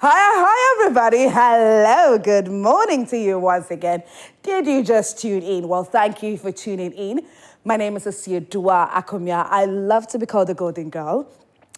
Hi, everybody. Hello. Good morning to you once again. Did you just tune in? Well, thank you for tuning in. My name is Dua Akumia. I love to be called the Golden Girl.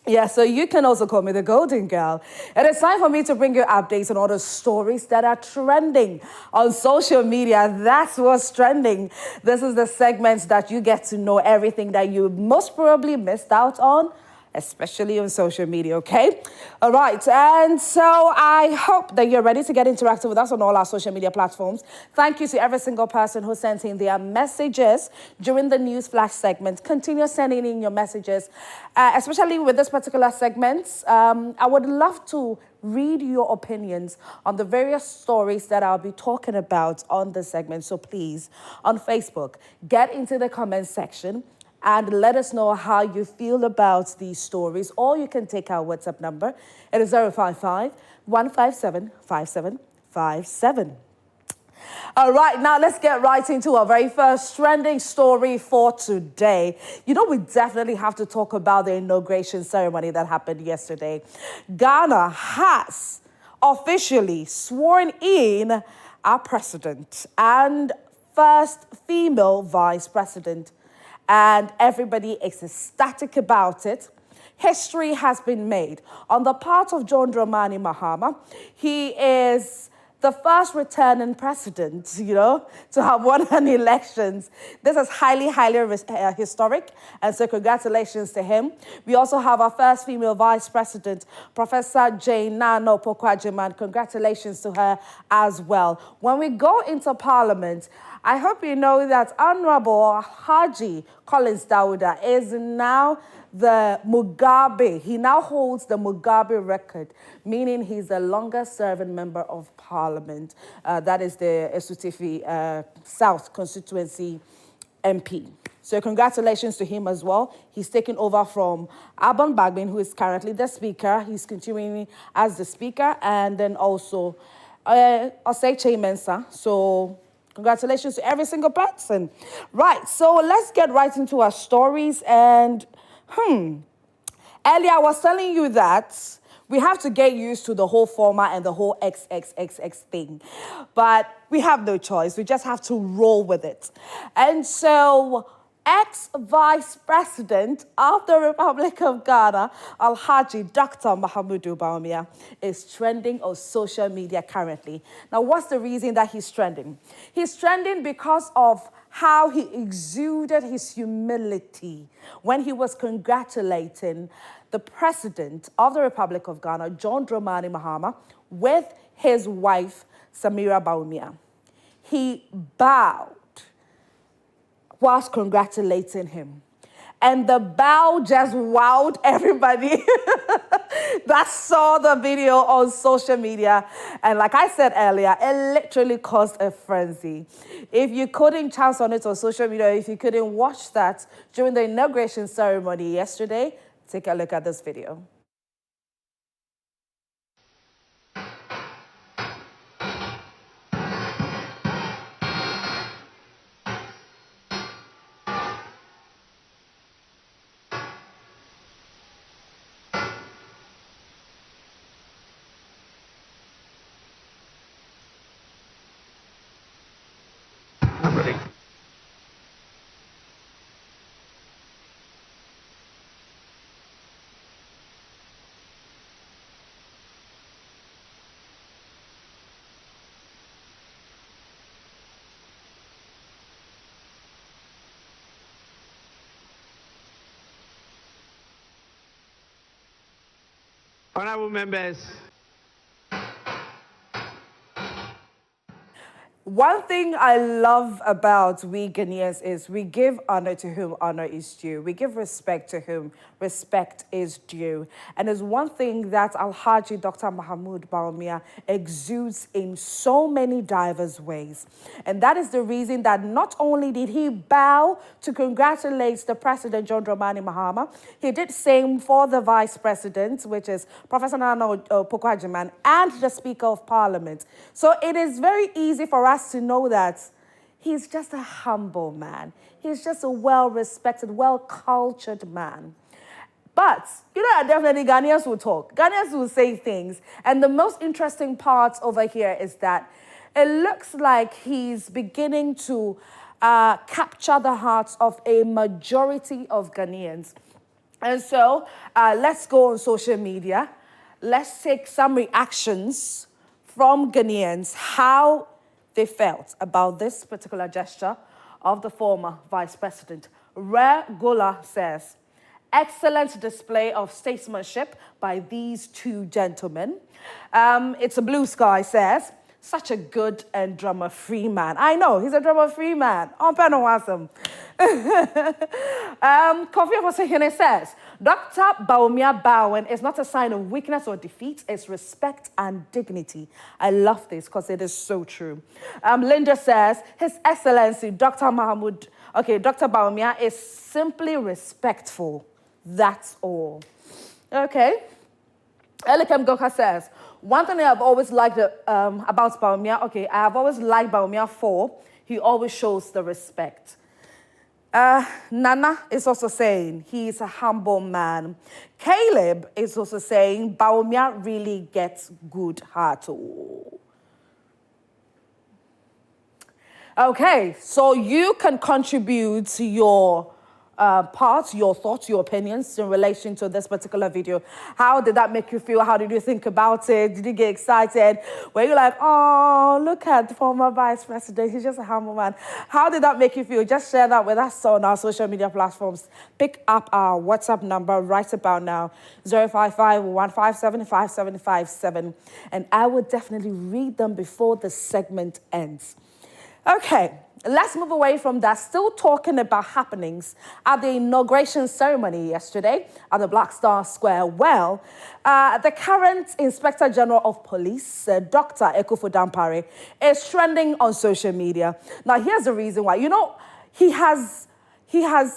Yeah, so you can also call me the Golden Girl. And it's time for me to bring you updates on all the stories that are trending on social media. That's what's trending. This is the segments that you get to know everything that you most probably missed out on, especially on social media, okay? All right, and so I hope that you're ready to get interactive with us on all our social media platforms. Thank you to every single person who sent in their messages during the news flash segment. Continue sending in your messages, especially with this particular segment. I would love to read your opinions on the various stories that I'll be talking about on the segment. So please, on Facebook, get into the comment section and let us know how you feel about these stories. Or you can take our WhatsApp number. It is 055-157-5757. All right, now let's get right into our very first trending story for today. You know, we definitely have to talk about the inauguration ceremony that happened yesterday. Ghana has officially sworn in our president and first female vice president. And everybody is ecstatic about it. History has been made on the part of John Dramani Mahama. He is the first returning president, to have won an elections. This is highly historic, and so congratulations to him. We also have our first female vice president, Professor Jane Nano Pokwajiman. Congratulations to her as well. When we go into Parliament, I hope you know that Honorable Haji Collins Dauda is now the Mugabe. He now holds the Mugabe record, meaning he's the longest serving member of Parliament. That is the Esutifi South constituency MP. So congratulations to him as well. He's taken over from Abon Bagbin, who is currently the speaker. He's continuing as the speaker, and then also Osei Mensa. So congratulations to every single person. Right, so let's get right into our stories. And earlier I was telling you that we have to get used to the whole format and the whole XXXX thing. But we have no choice. We just have to roll with it. And so ex-Vice President of the Republic of Ghana, Alhaji Dr. Mahamudu Bawumia, is trending on social media currently. Now, what's the reason that he's trending? He's trending because of how he exuded his humility when he was congratulating the President of the Republic of Ghana, John Dramani Mahama, with his wife, Samira Bawumia. He bowed whilst congratulating him. And the bow just wowed everybody that saw the video on social media. And like I said earlier, it literally caused a frenzy. If you couldn't chance on it on social media, if you couldn't watch that during the inauguration ceremony yesterday, take a look at this video. Honorable members. One thing I love about we Ghanaians is we give honor to whom honor is due. We give respect to whom respect is due. And there's one thing that Alhaji Dr. Mahamudu Bawumia exudes in so many diverse ways. And that is the reason that not only did he bow to congratulate the President, John Dramani Mahama, he did same for the Vice President, which is Professor Nana Pokwajiman, and the Speaker of Parliament. So it is very easy for us to know that he's just a humble man. He's just a well-respected, well-cultured man. But, definitely Ghanaians will talk. Ghanaians will say things. And the most interesting part over here is that it looks like he's beginning to capture the hearts of a majority of Ghanaians. And so let's go on social media. Let's take some reactions from Ghanaians, how they felt about this particular gesture of the former vice president. Rare Gola says, excellent display of statesmanship by these two gentlemen. It's a Blue Sky says, such a good and drama-free man. I know, he's a drama-free man. On Penawasam. Kofi Hosehene says, Dr. Bawumia Bowen is not a sign of weakness or defeat, it's respect and dignity. I love this because it is so true. Linda says, His Excellency, Dr. Bawumia is simply respectful. That's all. Okay. Elikem Goka says, one thing I've always liked about Bawumia, I have always liked Bawumia for, he always shows the respect. Nana is also saying he's a humble man. Caleb is also saying Bawumia really gets good heart. Okay, so you can contribute your parts, your thoughts, your opinions in relation to this particular video. How did that make you feel? How did you think about it? Did you get excited? Were you like, oh, look at the former vice president, he's just a humble man. How did that make you feel? Just share that with us on our social media platforms. Pick up our WhatsApp number right about now, 055-157-5757, and I will definitely read them before the segment ends. Okay. Let's move away from that. Still talking about happenings at the inauguration ceremony yesterday at the Black Star Square. Well, the current Inspector General of Police, Dr. Ekufu Dampare, is trending on social media. Now, here's the reason why. He has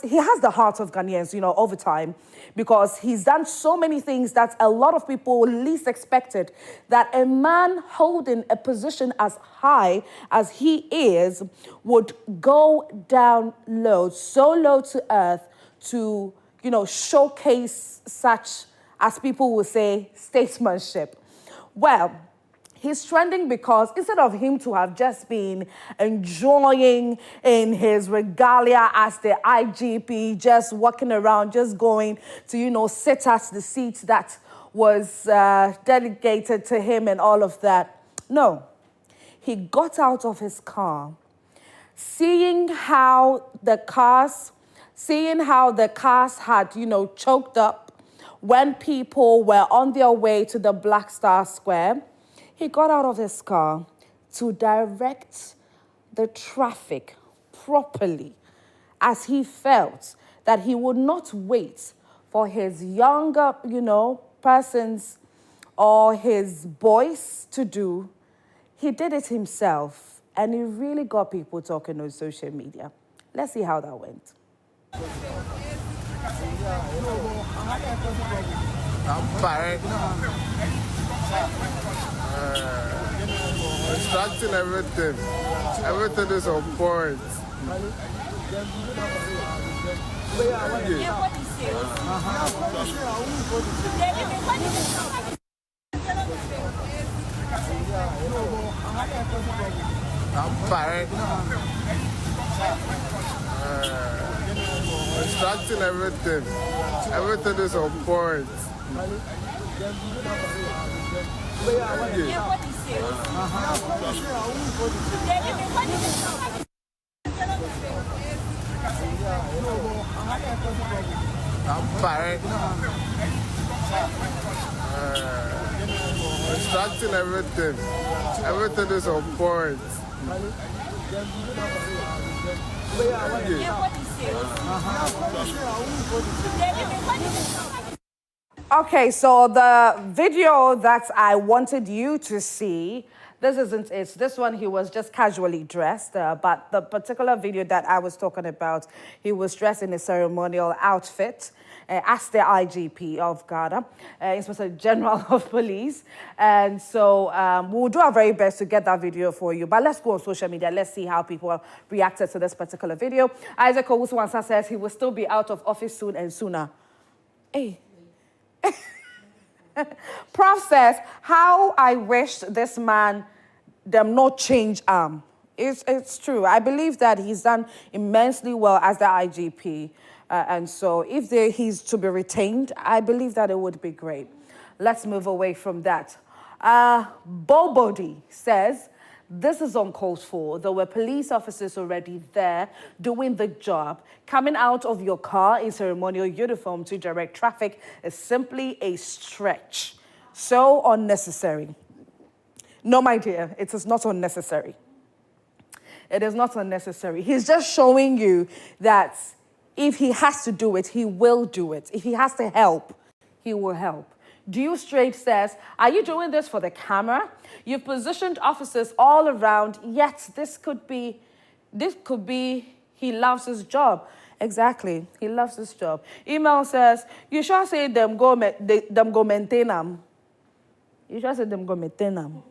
the heart of Ghanaians, over time, because he's done so many things that a lot of people least expected, that a man holding a position as high as he is would go down low, so low to earth to, showcase such, as people will say, statesmanship. Well, he's trending because instead of him to have just been enjoying in his regalia as the IGP, just walking around, just going to, sit at the seat that was delegated to him and all of that. No, he got out of his car, seeing how the cars had, choked up when people were on their way to the Black Star Square. He got out of his car to direct the traffic properly, as he felt that he would not wait for his younger, persons or his boys to do. He did it himself, and he really got people talking on social media. Let's see how that went. I'm fine. Extracting everything. Everything is on point. I'm fine. Extracting everything. Everything is on point. I'm fine. Extracting everything. Everything is on point. Okay, so the video that I wanted you to see, this isn't it. This one, he was just casually dressed. But the particular video that I was talking about, he was dressed in a ceremonial outfit as the IGP of Ghana, Inspector General of Police. And so we'll do our very best to get that video for you. But let's go on social media. Let's see how people reacted to this particular video. Isaac Owusu-Wansa says he will still be out of office soon and sooner. Hey. Prof says, how I wish this man them not change arm. It's true. I believe that he's done immensely well as the IGP. And so if he's to be retained, I believe that it would be great. Let's move away from that. Bobody says, this is uncalled for. There were police officers already there doing the job. Coming out of your car in ceremonial uniform to direct traffic is simply a stretch. So unnecessary. No, my dear, it is not unnecessary. It is not unnecessary. He's just showing you that if he has to do it, he will do it. If he has to help, he will help. Due Straight says, are you doing this for the camera? You've positioned officers all around, yet this could be, he loves his job. Exactly, he loves his job. Email says, you sure say them go maintain them. You sure say them go maintain them.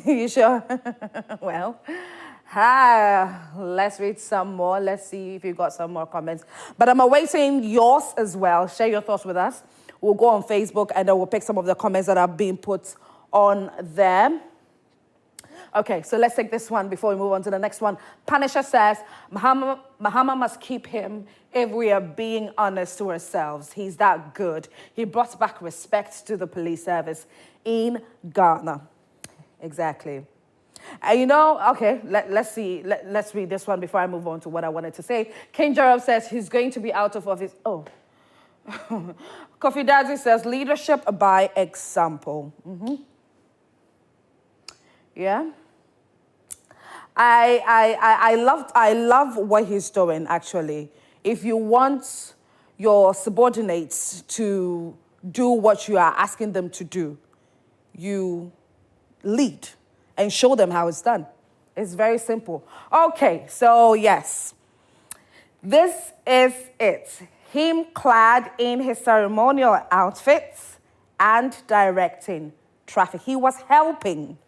You sure? Well, let's read some more. Let's see if you got some more comments. But I'm awaiting yours as well. Share your thoughts with us. We'll go on Facebook and then we'll pick some of the comments that are being put on there. Okay, so let's take this one before we move on to the next one. Punisher says, Mahama must keep him if we are being honest to ourselves. He's that good. He brought back respect to the police service in Ghana. Exactly. You know, okay, let's see. Let's read this one before I move on to what I wanted to say. King Jerome says he's going to be out of office. Oh. Kofi Dazi says leadership by example. Yeah. I love what he's doing, actually. If you want your subordinates to do what you are asking them to do, you lead and show them how it's done. It's very simple. Okay, so yes, this is it. Him clad in his ceremonial outfits and directing traffic. He was helping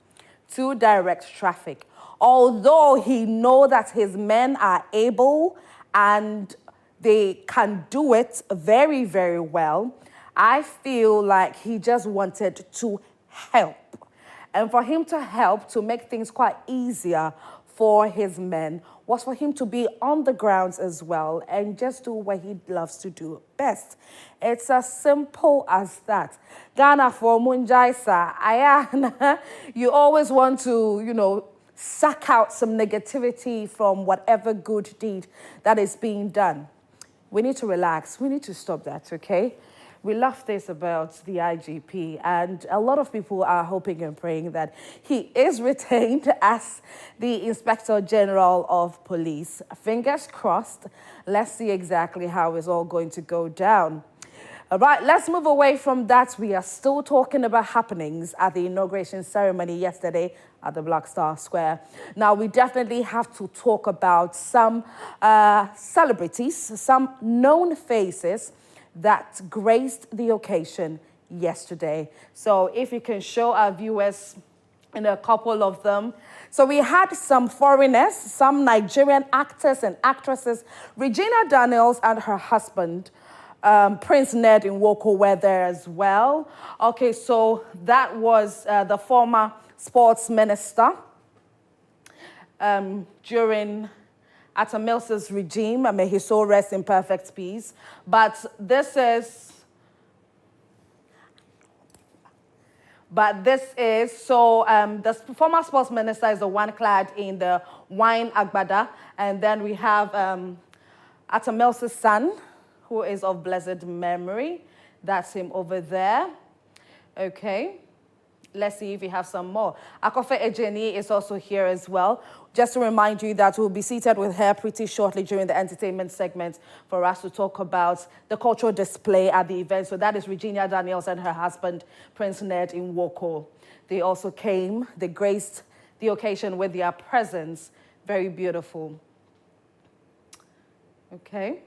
to direct traffic. Although he knows that his men are able and they can do it very, very well, I feel like he just wanted to help. And for him to help to make things quite easier for his men was for him to be on the grounds as well and just do what he loves to do best. It's as simple as that. Ghana for Munjaisa, Ayana, you always want to, suck out some negativity from whatever good deed that is being done. We need to relax. We need to stop that, okay? We love this about the IGP, and a lot of people are hoping and praying that he is retained as the Inspector General of Police. Fingers crossed. Let's see exactly how it's all going to go down. All right, let's move away from that. We are still talking about happenings at the inauguration ceremony yesterday at the Black Star Square. Now, we definitely have to talk about some celebrities, some known faces that graced the occasion yesterday. So if you can show our viewers in a couple of them. So we had some foreigners, some Nigerian actors and actresses. Regina Daniels and her husband, Prince Ned Nwoko, were there as well. Okay, so that was the former sports minister during Atamilsa's regime. May his soul rest in perfect peace. But this is, the former sports minister is the one clad in the wine agbada. And then we have Atamilsa's son, who is of blessed memory. That's him over there. Okay. Let's see if we have some more. Akofe Ejeni is also here as well. Just to remind you that we'll be seated with her pretty shortly during the entertainment segment for us to talk about the cultural display at the event. So that is Regina Daniels and her husband, Prince Ned Nwoko. They also came, they graced the occasion with their presence. Very beautiful. Okay.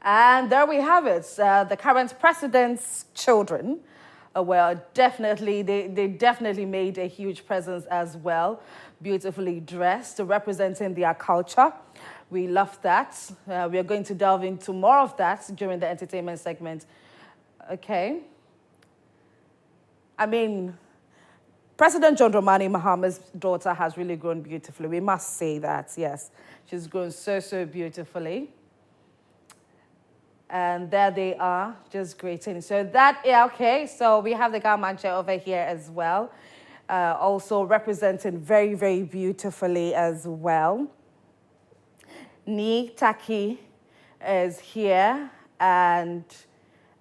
And there we have it. The current president's children were definitely, they definitely made a huge presence as well, beautifully dressed, representing their culture. We love that. We are going to delve into more of that during the entertainment segment. Okay. I mean, President John Dramani Mahama's daughter has really grown beautifully. We must say that, yes. She's grown so, so beautifully. And there they are, just greeting. So okay, so we have the Garmanche over here as well. Also representing very, very beautifully as well. Ni Taki is here, and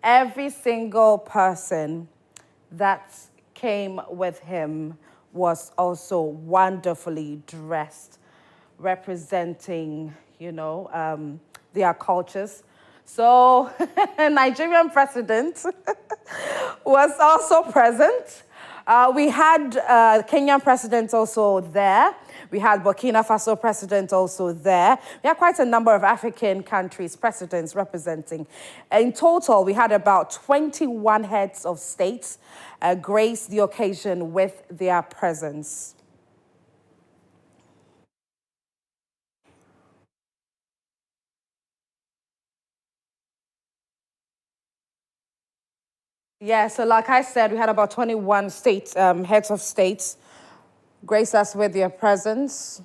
every single person that came with him was also wonderfully dressed, representing, their cultures. So, Nigerian president was also present. We had Kenyan president also there. We had Burkina Faso president also there. We had quite a number of African countries' presidents representing. In total, we had about 21 heads of states grace the occasion with their presence. Yeah, so like I said, we had about 21 heads of states grace us with their presence.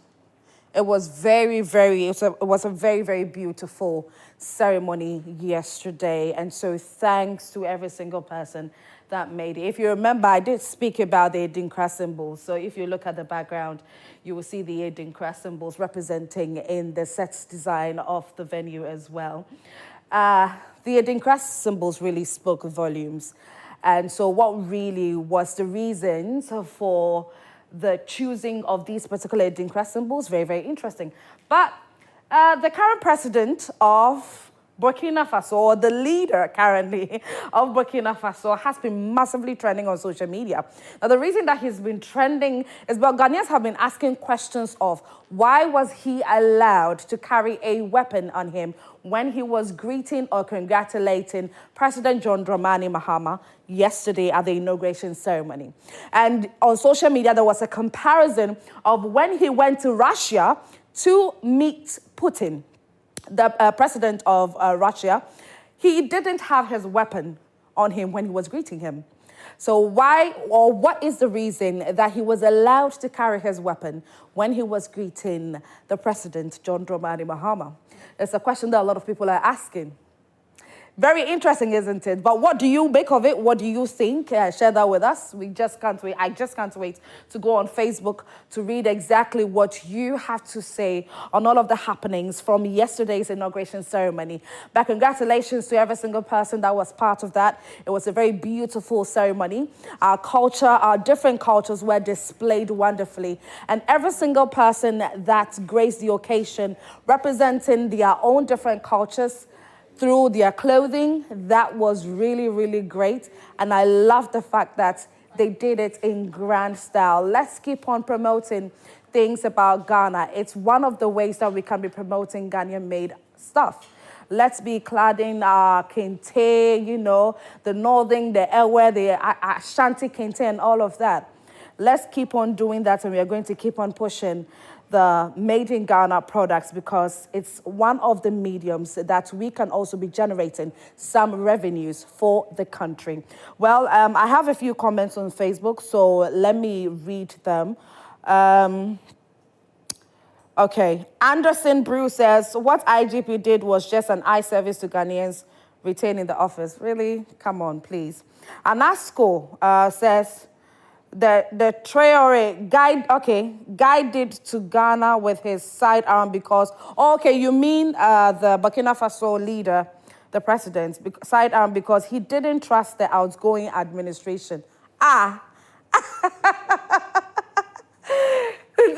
It was it was a very, very beautiful ceremony yesterday. And so thanks to every single person that made it. If you remember, I did speak about the Edinkra symbols. So if you look at the background, you will see the Edinkra symbols representing in the set design of the venue as well. The Edinkra symbols really spoke volumes. And so what really was the reasons for the choosing of these particular Edinkra symbols? Very, very interesting. But the current president of Burkina Faso, or the leader currently of Burkina Faso, has been massively trending on social media. Now, the reason that he's been trending is because Ghanaians have been asking questions of why was he allowed to carry a weapon on him when he was greeting or congratulating President John Dramani Mahama yesterday at the inauguration ceremony. And on social media, there was a comparison of when he went to Russia to meet Putin, the president of Russia. He didn't have his weapon on him when he was greeting him. So why, or what is the reason that he was allowed to carry his weapon when he was greeting the president, John Dramani Mahama? It's a question that a lot of people are asking. Very interesting, isn't it? But what do you make of it? What do you think? Share that with us. We just can't wait. I just can't wait to go on Facebook to read exactly what you have to say on all of the happenings from yesterday's inauguration ceremony. But congratulations to every single person that was part of that. It was a very beautiful ceremony. Our culture, our different cultures were displayed wonderfully. And every single person that graced the occasion, representing their own different cultures, through their clothing, that was really, really great. And I love the fact that they did it in grand style. Let's keep on promoting things about Ghana. It's one of the ways that we can be promoting Ghanaian-made stuff. Let's be cladding our kente, the northern, the Ewe, the Ashanti kente, and all of that. Let's keep on doing that, and we are going to keep on pushing the made in Ghana products because it's one of the mediums that we can also be generating some revenues for the country. Well, I have a few comments on Facebook, so let me read them. Okay, Anderson Brew says, what IGP did was just an eye service to Ghanaians retaining the office. Really? Come on, please. Anasco says, the Traore guided to Ghana with his sidearm because, you mean the Burkina Faso leader, the president, sidearm because he didn't trust the outgoing administration.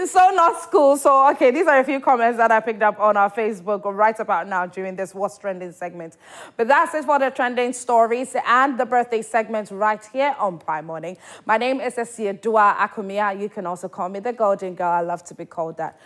So not school. So, these are a few comments that I picked up on our Facebook right about now during this What's Trending segment. But that's it for the trending stories and the birthday segment right here on Prime Morning. My name is Dua Akumia. You can also call me the Golden Girl. I love to be called that.